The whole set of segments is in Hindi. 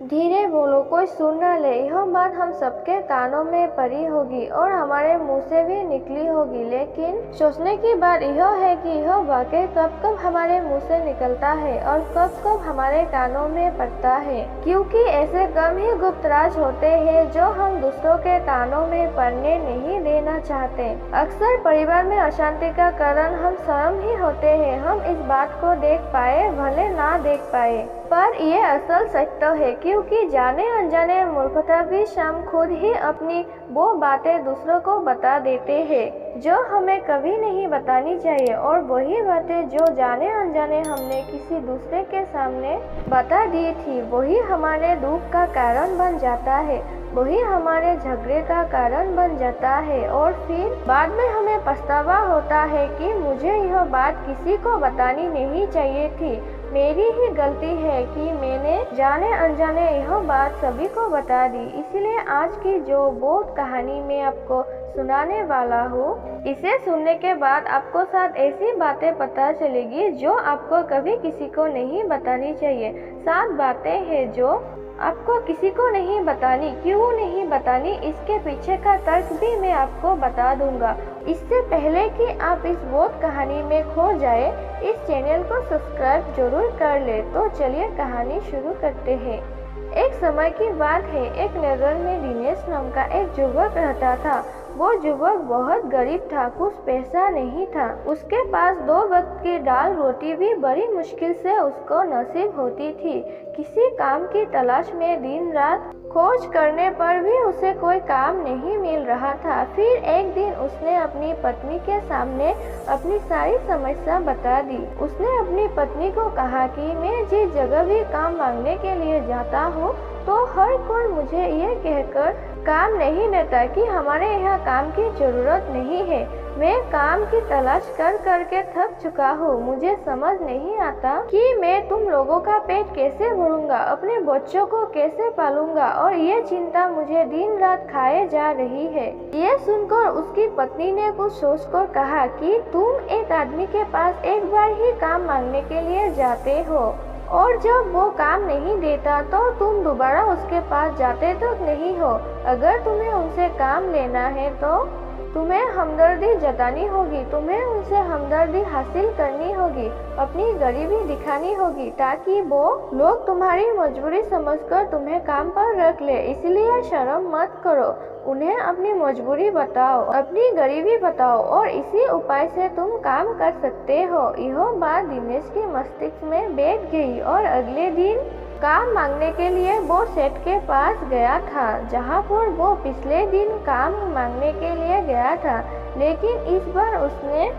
धीरे बोलो, कोई सुन न ले। यह बात हम सबके कानों में पड़ी होगी और हमारे मुंह से भी निकली होगी, लेकिन सोचने की बात यह है कि यह वाकई कब कब हमारे मुंह से निकलता है और कब कब हमारे कानों में पड़ता है, क्योंकि ऐसे कम ही गुप्त राज होते हैं जो हम दूसरों के कानों में पड़ने नहीं देना चाहते। अक्सर परिवार में अशांति का कारण हम स्वयं ही होते हैं। हम इस बात को देख पाए भले ना देख पाए, पर ये असल सच तो है, क्योंकि जाने अनजाने मूर्खता भी हम खुद ही अपनी वो बातें दूसरों को बता देते हैं जो हमें कभी नहीं बतानी चाहिए, और वही बातें जो जाने अनजाने हमने किसी दूसरे के सामने बता दी थी वही हमारे दुख का कारण बन जाता है, वही हमारे झगड़े का कारण बन जाता है। और फिर बाद में हमें पछतावा होता है कि मुझे यह बात किसी को बतानी नहीं चाहिए थी, मेरी ही गलती है कि मैंने जाने अनजाने यह बात सभी को बता दी। इसलिए आज की जो बोध कहानी मैं आपको सुनाने वाला हूँ, इसे सुनने के बाद आपको साथ ऐसी बातें पता चलेगी जो आपको कभी किसी को नहीं बतानी चाहिए। 7 बातें हैं जो आपको किसी को नहीं बतानी। क्यों नहीं बतानी, इसके पीछे का तर्क भी मैं आपको बता दूंगा। इससे पहले कि आप इस बोध कहानी में खो जाए, इस चैनल को सब्सक्राइब जरूर कर ले। तो चलिए कहानी शुरू करते हैं। एक समय की बात है, एक नगर में दिनेश नाम का एक युवक रहता था। वो युवक बहुत गरीब था, कुछ पैसा नहीं था। उसके पास 2 वक्त की दाल रोटी भी बड़ी मुश्किल से उसको नसीब होती थी। किसी काम की तलाश में दिन रात खोज करने पर भी उसे कोई काम नहीं मिल रहा था। फिर एक दिन उसने अपनी पत्नी के सामने अपनी सारी समस्या बता दी। उसने अपनी पत्नी को कहा कि मैं जिस जगह भी काम मांगने के लिए जाता हूँ तो हर कोई मुझे ये कहकर काम नहीं देता कि हमारे यहाँ काम की जरूरत नहीं है। मैं काम की तलाश कर करके थक चुका हूँ। मुझे समझ नहीं आता कि मैं तुम लोगों का पेट कैसे भरूंगा, अपने बच्चों को कैसे पालूंगा, और ये चिंता मुझे दिन रात खाए जा रही है। ये सुनकर उसकी पत्नी ने कुछ सोचकर कहा कि तुम एक आदमी के पास एक बार ही काम मांगने के लिए जाते हो और जब वो काम नहीं देता तो तुम दोबारा उसके पास जाते तो नहीं हो। अगर तुम्हें उनसे काम लेना है तो तुम्हें हमदर्दी जतानी होगी, तुम्हें उनसे हमदर्दी हासिल करनी होगी, अपनी गरीबी दिखानी होगी, ताकि वो लोग तुम्हारी मजबूरी समझकर तुम्हें काम पर रख ले। इसलिए शर्म मत करो, उन्हें अपनी मजबूरी बताओ, अपनी गरीबी बताओ, और इसी उपाय से तुम काम कर सकते हो। यह बात दिनेश के मस्तिष्क में बैठ गई और अगले दिन काम मांगने के लिए वो सेठ के पास गया था, जहाँ पर वो पिछले दिन काम मांगने के लिए गया था। लेकिन इस बार उसने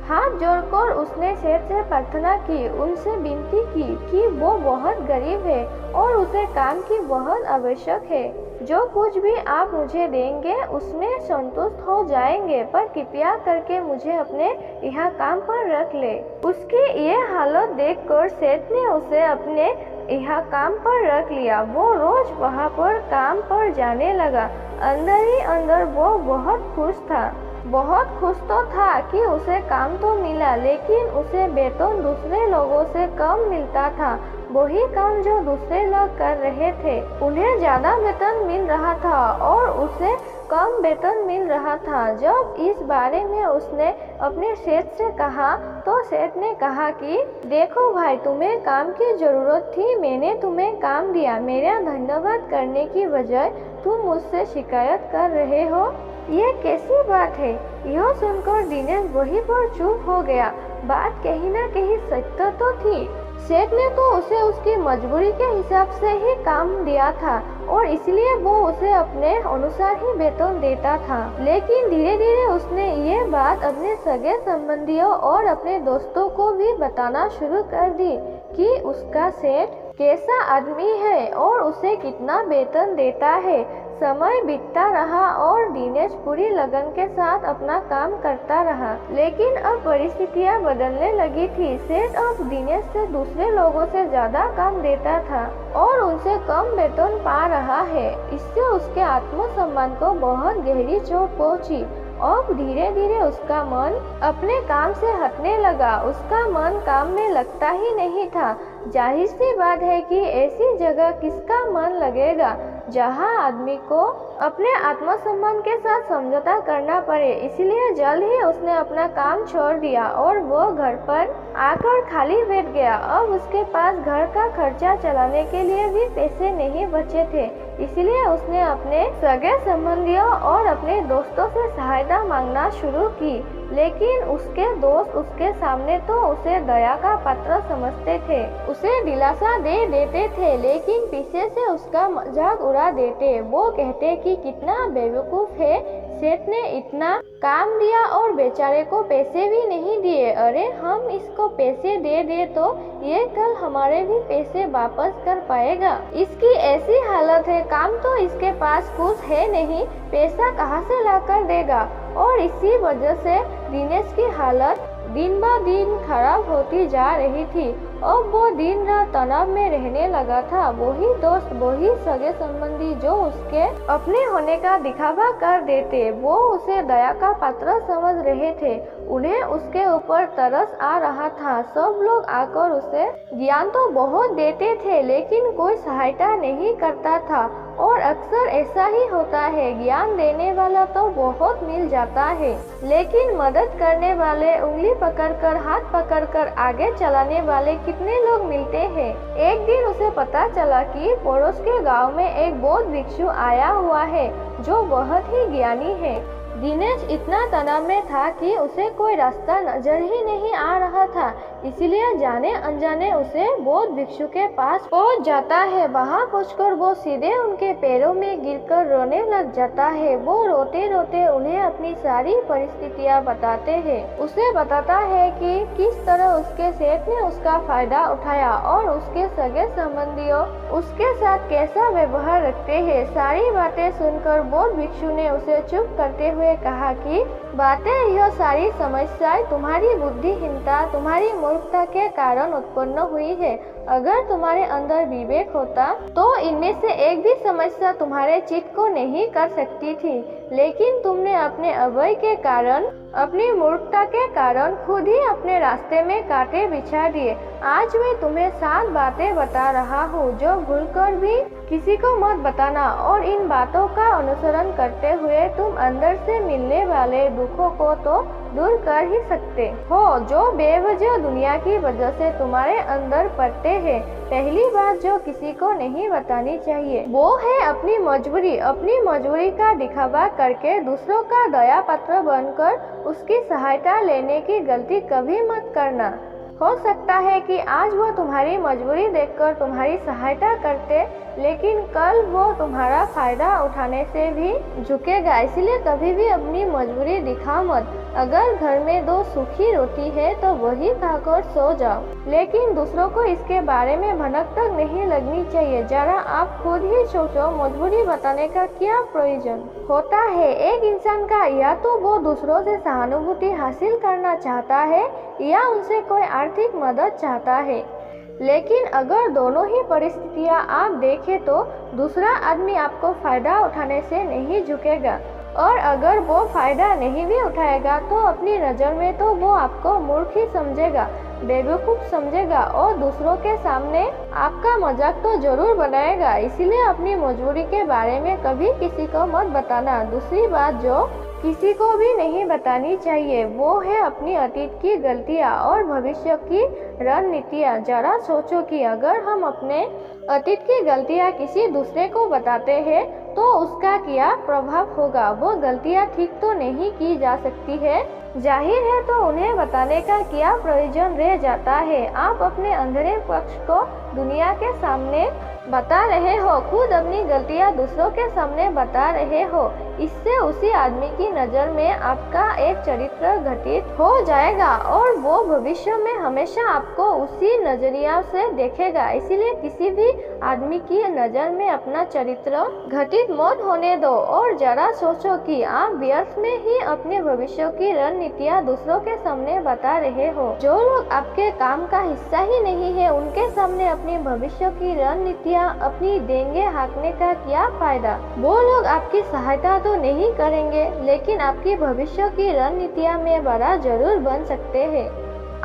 हाथ जोड़कर उसने सेठ से प्रार्थना की, उनसे विनती की कि वो बहुत गरीब है और उसे काम की बहुत आवश्यक है। जो कुछ भी आप मुझे देंगे उसमें संतुष्ट हो जाएंगे, पर कृपया करके मुझे अपने यहाँ काम पर रख ले। उसकी ये हालत देखकर सेठ ने उसे अपने यहाँ काम पर रख लिया। वो रोज वहाँ पर काम पर जाने लगा। अंदर ही अंदर वो बहुत खुश था। बहुत खुश तो था कि उसे काम तो मिला, लेकिन उसे वेतन दूसरे लोगों से कम मिलता था। वही काम जो दूसरे लोग कर रहे थे, उन्हें ज्यादा वेतन मिल रहा था और उसे कम वेतन मिल रहा था। जब इस बारे में उसने अपने सेठ से कहा तो सेठ ने कहा कि देखो भाई, तुम्हें काम की जरूरत थी, मैंने तुम्हें काम दिया, मेरा धन्यवाद करने की बजाय तुम मुझसे शिकायत कर रहे हो, ये कैसी बात है। यह सुनकर दिनेश वहीं पर चुप हो गया। बात कहीं ना कहीं सत्य तो थी। सेठ ने तो उसे उसकी मजबूरी के हिसाब से ही काम दिया था और इसलिए वो उसे अपने अनुसार ही वेतन देता था। लेकिन धीरे धीरे उसने ये बात अपने सगे संबंधियों और अपने दोस्तों को भी बताना शुरू कर दी कि उसका सेठ कैसा आदमी है और उसे कितना वेतन देता है। समय बीतता रहा और दिनेश पूरी लगन के साथ अपना काम करता रहा, लेकिन अब परिस्थितियां बदलने लगी थी। सेठ अब दिनेश से दूसरे लोगों से ज्यादा काम देता था और उनसे कम वेतन पा रहा है। इससे उसके आत्मसम्मान को बहुत गहरी चोट पहुंची। और धीरे धीरे उसका मन अपने काम से हटने लगा। उसका मन काम में लगता ही नहीं था। जाहिर सी बात है कि ऐसी जगह किसका मन लगेगा जहां आदमी को अपने आत्मसम्मान के साथ समझौता करना पड़े। इसलिए जल्द ही उसने अपना काम छोड़ दिया और वो घर पर आकर खाली बैठ गया। अब उसके पास घर का खर्चा चलाने के लिए भी पैसे नहीं बचे थे। इसलिए उसने अपने सगे संबंधियों और अपने दोस्तों से सहायता मांगना शुरू की। लेकिन उसके दोस्त उसके सामने तो उसे दया का पात्र समझते थे, उसे दिलासा दे देते थे, लेकिन पीछे से उसका मजाक उड़ा देते। वो कहते कि कितना बेवकूफ है, सेठ ने इतना काम दिया और बेचारे को पैसे भी नहीं दिए। अरे हम इसको पैसे दे दे तो ये कल हमारे भी पैसे वापस कर पाएगा। इसकी ऐसी हालत है, काम तो इसके पास कुछ है नहीं, पैसा कहाँ से ला कर देगा। और इसी वजह से दिनेश की हालत दिन ब दिन खराब होती जा रही थी। अब वो दिन रात तनाव में रहने लगा था। वही दोस्त, वही सगे संबंधी जो उसके अपने होने का दिखावा कर देते, वो उसे दया का पात्र समझ रहे थे। उन्हें उसके ऊपर तरस आ रहा था। सब लोग आकर उसे ज्ञान तो बहुत देते थे, लेकिन कोई सहायता नहीं करता था। और अक्सर ऐसा ही होता है, ज्ञान देने वाला तो बहुत मिल जाता है, लेकिन मदद करने वाले, उंगली पकड़कर हाथ पकड़कर आगे चलाने वाले कितने लोग मिलते हैं। एक दिन उसे पता चला कि पड़ोस के गांव में एक बौद्ध भिक्षु आया हुआ है जो बहुत ही ज्ञानी है। दिनेश इतना तनाव में था कि उसे कोई रास्ता नजर ही नहीं आ रहा था। इसलिए जाने अनजाने उसे बौद्ध भिक्षु के पास पहुंच जाता है। वहां पहुंचकर वो सीधे उनके पैरों में गिरकर रोने लग जाता है। वो रोते रोते उन्हें अपनी सारी परिस्थितियां बताते हैं। उसे बताता है कि किस तरह उसके सेठ ने उसका फायदा उठाया और उसके सगे संबंधियों उसके साथ कैसा व्यवहार रखते हैं। सारी बातें सुनकर बौद्ध भिक्षु ने उसे चुप करते हुए कहा कि बातें, यह सारी समस्याएं तुम्हारी बुद्धिहीनता, तुम्हारी मूर्खता के कारण उत्पन्न हुई है। अगर तुम्हारे अंदर विवेक होता तो इनमें से एक भी समस्या तुम्हारे चित्त को नहीं कर सकती थी, लेकिन तुमने अपने अभय के कारण, अपनी मूर्खता के कारण खुद ही अपने रास्ते में कांटे बिछा दिए। आज मैं तुम्हें 7 बातें बता रहा हूँ जो भूलकर भी किसी को मत बताना, और इन बातों का अनुसरण करते हुए तुम अंदर से मिलने वाले दुखों को तो दूर कर ही सकते हो जो बेवजह दुनिया की वजह से तुम्हारे अंदर पड़ते हैं। पहली बात जो किसी को नहीं बतानी चाहिए वो है अपनी मजबूरी। अपनी मजबूरी का दिखावा करके दूसरों का दया पात्र बनकर उसकी सहायता लेने की गलती कभी मत करना। हो सकता है कि आज वो तुम्हारी मजबूरी देखकर तुम्हारी सहायता करते, लेकिन कल वो तुम्हारा फायदा उठाने से भी झुकेगा। इसलिए कभी भी अपनी मजबूरी दिखा मत। अगर घर में 2 सूखी रोटी है तो वही खाकर सो जाओ, लेकिन दूसरों को इसके बारे में भनक तक नहीं लगनी चाहिए। जरा आप खुद ही सोचो, मजबूरी बताने का क्या प्रयोजन होता है। एक इंसान का या तो वो दूसरों से सहानुभूति हासिल करना चाहता है या उनसे कोई आर्थिक मदद चाहता है, लेकिन अगर दोनों ही परिस्थितियां आप देखें तो दूसरा आदमी आपको फायदा उठाने से नहीं झुकेगा, और अगर वो फायदा नहीं भी उठाएगा तो अपनी नज़र में तो वो आपको मूर्ख ही समझेगा, बेवकूफ समझेगा, और दूसरों के सामने आपका मजाक तो जरूर बनाएगा। इसीलिए अपनी मजबूरी के बारे में कभी किसी को मत बताना। दूसरी बात जो किसी को भी नहीं बतानी चाहिए वो है अपनी अतीत की गलतियाँ और भविष्य की रणनीतियाँ। जरा सोचो कि अगर हम अपने अतीत की गलतियाँ किसी दूसरे को बताते हैं तो उसका क्या प्रभाव होगा। वो गलतियाँ ठीक तो नहीं की जा सकती है, जाहिर है, तो उन्हें बताने का क्या प्रयोजन रह जाता है। आप अपने अंधेरे पक्ष को दुनिया के सामने बता रहे हो, खुद अपनी गलतियां दूसरों के सामने बता रहे हो। इससे उसी आदमी की नज़र में आपका एक चरित्र घटित हो जाएगा और वो भविष्य में हमेशा आपको उसी नजरिया से देखेगा। इसीलिए किसी भी आदमी की नज़र में अपना चरित्र घटित मत होने दो, और जरा सोचो कि आप व्यर्थ में ही अपने भविष्य की रणनीतियाँ दूसरों के सामने बता रहे हो। जो लोग आपके काम का हिस्सा ही नहीं है उनके सामने अपनी भविष्य की रणनीतियाँ या अपनी देंगे हाँकने का क्या फायदा। वो लोग आपकी सहायता तो नहीं करेंगे, लेकिन आपकी भविष्य की रणनीतियाँ में बड़ा जरूर बन सकते हैं।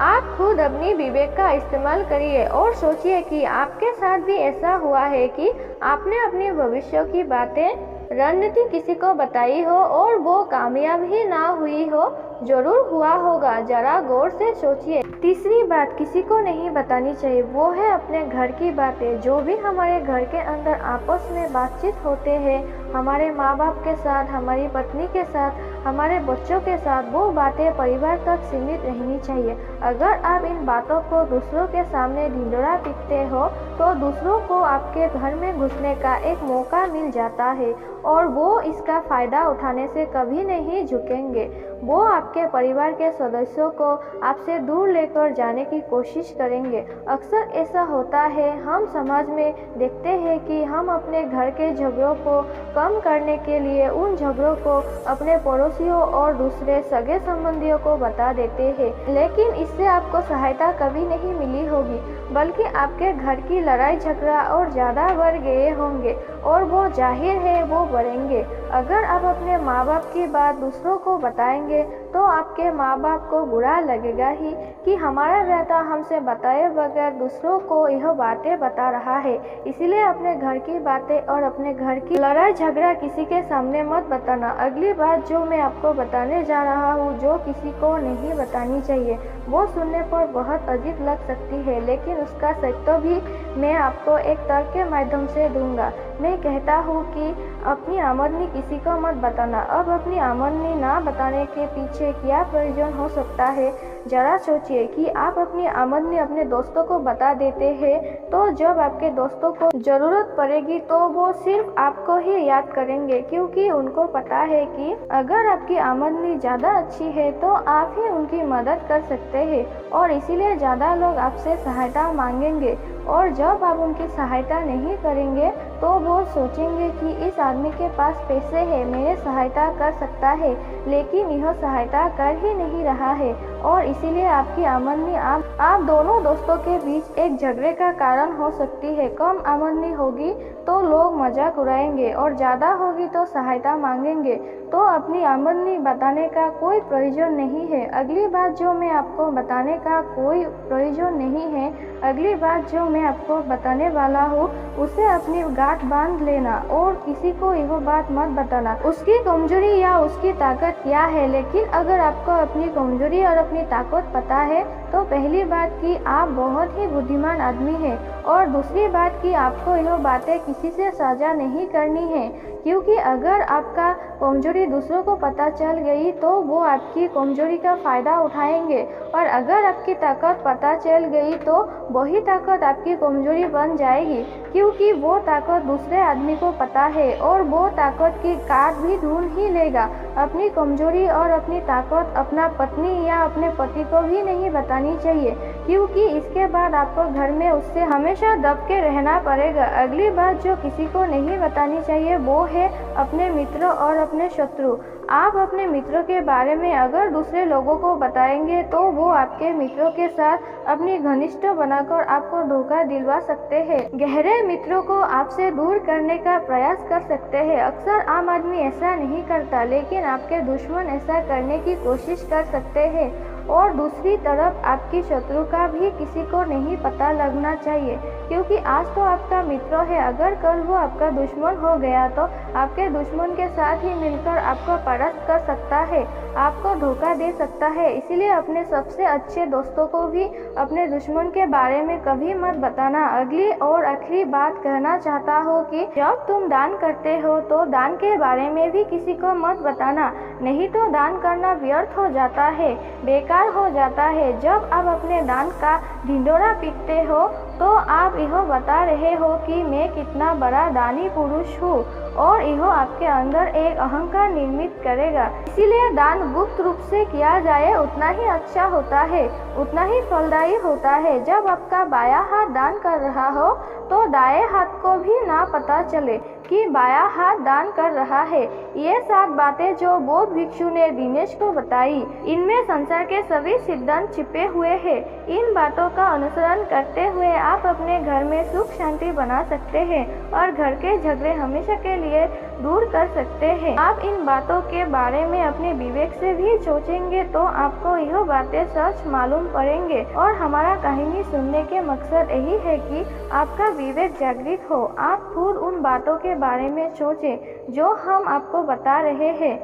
आप खुद अपनी विवेक का इस्तेमाल करिए और सोचिए कि आपके साथ भी ऐसा हुआ है कि आपने अपनी भविष्य की बातें रणनीति किसी को बताई हो और वो कामयाब ही ना हुई हो। जरूर हुआ होगा, जरा गौर से सोचिए। तीसरी बात किसी को नहीं बतानी चाहिए, वो है अपने घर की बातें। जो भी हमारे घर के अंदर आपस में बातचीत होते हैं, हमारे माँ बाप के साथ, हमारी पत्नी के साथ, हमारे बच्चों के साथ, वो बातें परिवार तक सीमित रहनी चाहिए। अगर आप इन बातों को दूसरों के सामने ढिंढोरा पीटते हो तो दूसरों को आपके घर में घुसने का एक मौका मिल जाता है और वो इसका फायदा उठाने से कभी नहीं झुकेंगे। वो आपके परिवार के सदस्यों को आपसे दूर लेकर जाने की कोशिश करेंगे। अक्सर ऐसा होता है, हम समाज में देखते हैं कि हम अपने घर के झगड़ों को कम करने के लिए उन झगड़ों को अपने पड़ोसियों और दूसरे सगे संबंधियों को बता देते हैं, लेकिन इससे आपको सहायता कभी नहीं मिली होगी, बल्कि आपके घर की लड़ाई झगड़ा और ज़्यादा बढ़ गए होंगे और वो जाहिर है वो बढ़ेंगे। अगर आप अपने माँ बाप की बात दूसरों को बताएंगे तो आपके माँ बाप को बुरा लगेगा ही कि हमारा बेटा हमसे बताए बगैर दूसरों को यह बातें बता रहा है। इसीलिए अपने घर की बातें और अपने घर की लड़ाई झगड़ा किसी के सामने मत बताना। अगली बात जो मैं आपको बताने जा रहा हूँ, जो किसी को नहीं बतानी चाहिए, वो सुनने पर बहुत अजीब लग सकती है, लेकिन उसका सत्य भी मैं आपको एक तर्क के माध्यम से दूंगा। मैं कहता हूँ कि अपनी आमदनी किसी को मत बताना। अब अपनी आमदनी ना बताने के पीछे क्या प्रयोजन हो सकता है। जरा सोचिए कि आप अपनी आमदनी अपने दोस्तों को बता देते हैं तो जब आपके दोस्तों को जरूरत पड़ेगी तो वो सिर्फ आपको ही याद करेंगे, क्योंकि उनको पता है कि अगर आपकी आमदनी ज़्यादा अच्छी है तो आप ही उनकी मदद कर सकते हैं और इसीलिए ज़्यादा लोग आपसे सहायता मांगेंगे। और जब आप उनकी सहायता नहीं करेंगे तो वो सोचेंगे कि इस आदमी के पास पैसे हैं, मेरे सहायता कर सकता है, लेकिन यह सहायता कर ही नहीं रहा है और इसीलिए आपकी आमदनी आप दोनों दोस्तों के बीच एक झगड़े का कारण हो सकती है। कम आमदनी होगी तो लोग मजाक उड़ाएंगे और ज़्यादा होगी तो सहायता मांगेंगे, तो अपनी आमदनी बताने का कोई प्रयोजन नहीं है। अगली बात जो मैं आपको बताने का कोई प्रयोजन नहीं है, अगली बात जो मैं आपको बताने वाला हूँ उसे अपनी गांठ बांध लेना और किसी को यह बात मत बताना उसकी कमजोरी या उसकी ताकत क्या है। लेकिन अगर आपको अपनी कमजोरी और अपनी ताकत पता है तो पहली बात कि आप बहुत ही बुद्धिमान आदमी हैं और दूसरी बात कि आपको यह बातें किसी से साझा नहीं करनी है, क्योंकि अगर आपका कमजोरी दूसरों को पता चल गई तो वो आपकी कमजोरी का फ़ायदा उठाएंगे और अगर आपकी ताकत पता चल गई तो वही ताकत आपकी कमजोरी बन जाएगी, क्योंकि वो ताकत दूसरे आदमी को पता है और वो ताकत की काट भी ढूंढ ही लेगा। अपनी कमजोरी और अपनी ताकत अपना पत्नी या अपने पति को भी नहीं बतानी चाहिए, क्योंकि इसके बाद आपको घर में उससे हमेशा दब के रहना पड़ेगा। अगली बात जो किसी को नहीं बतानी चाहिए वो है अपने मित्र और अपने शत्रु। आप अपने मित्रों के बारे में अगर दूसरे लोगों को बताएंगे तो वो आपके मित्रों के साथ अपनी घनिष्ठ बनाकर आपको धोखा दिलवा सकते हैं, गहरे मित्रों को आपसे दूर करने का प्रयास कर सकते हैं। अक्सर आम आदमी ऐसा नहीं करता, लेकिन आपके दुश्मन ऐसा करने की कोशिश कर सकते हैं। और दूसरी तरफ आपकी शत्रु का भी किसी को नहीं पता लगना चाहिए, क्योंकि आज तो आपका मित्र है, अगर कल वो आपका दुश्मन हो गया तो आपके दुश्मन के साथ ही मिलकर आपको परास्त कर सकता है, आपको धोखा दे सकता है। इसीलिए अपने सबसे अच्छे दोस्तों को भी अपने दुश्मन के बारे में कभी मत बताना। अगली और आखिरी बात कहना चाहता हूँ कि जब तुम दान करते हो तो दान के बारे में भी किसी को मत बताना, नहीं तो दान करना व्यर्थ हो जाता है, बेकार हो जाता है। जब आप अपने दान का ढिंढोरा पीटते हो तो आप यह बता रहे हो कि मैं कितना बड़ा दानी पुरुष हूँ और यह आपके अंदर एक अहंकार निर्मित करेगा। इसीलिए दान गुप्त रूप से किया जाए उतना ही अच्छा होता है, उतना ही फलदायी होता है। जब आपका बायां हाथ दान कर रहा हो तो दाएं हाथ को भी ना पता चले, कि बायां हाथ दान कर रहा है। ये 7 बातें जो बौद्ध भिक्षु ने दिनेश को बताई, इनमें संसार के सभी सिद्धांत छिपे हुए हैं। इन बातों का अनुसरण करते हुए आप अपने घर में सुख शांति बना सकते हैं और घर के झगड़े हमेशा के लिए दूर कर सकते हैं। आप इन बातों के बारे में अपने विवेक से भी सोचेंगे तो आपको यह बातें सच मालूम पड़ेंगे। और हमारा कहानी सुनने के मकसद यही है कि आपका विवेक जागृत हो, आप खुद उन बातों के बारे में सोचें जो हम आपको बता रहे हैं।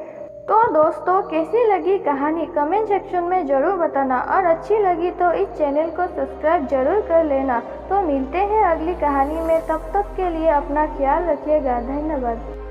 तो दोस्तों, कैसी लगी कहानी कमेंट सेक्शन में ज़रूर बताना और अच्छी लगी तो इस चैनल को सब्सक्राइब जरूर कर लेना। तो मिलते हैं अगली कहानी में, तब तक के लिए अपना ख्याल रखिएगा। धन्यवाद।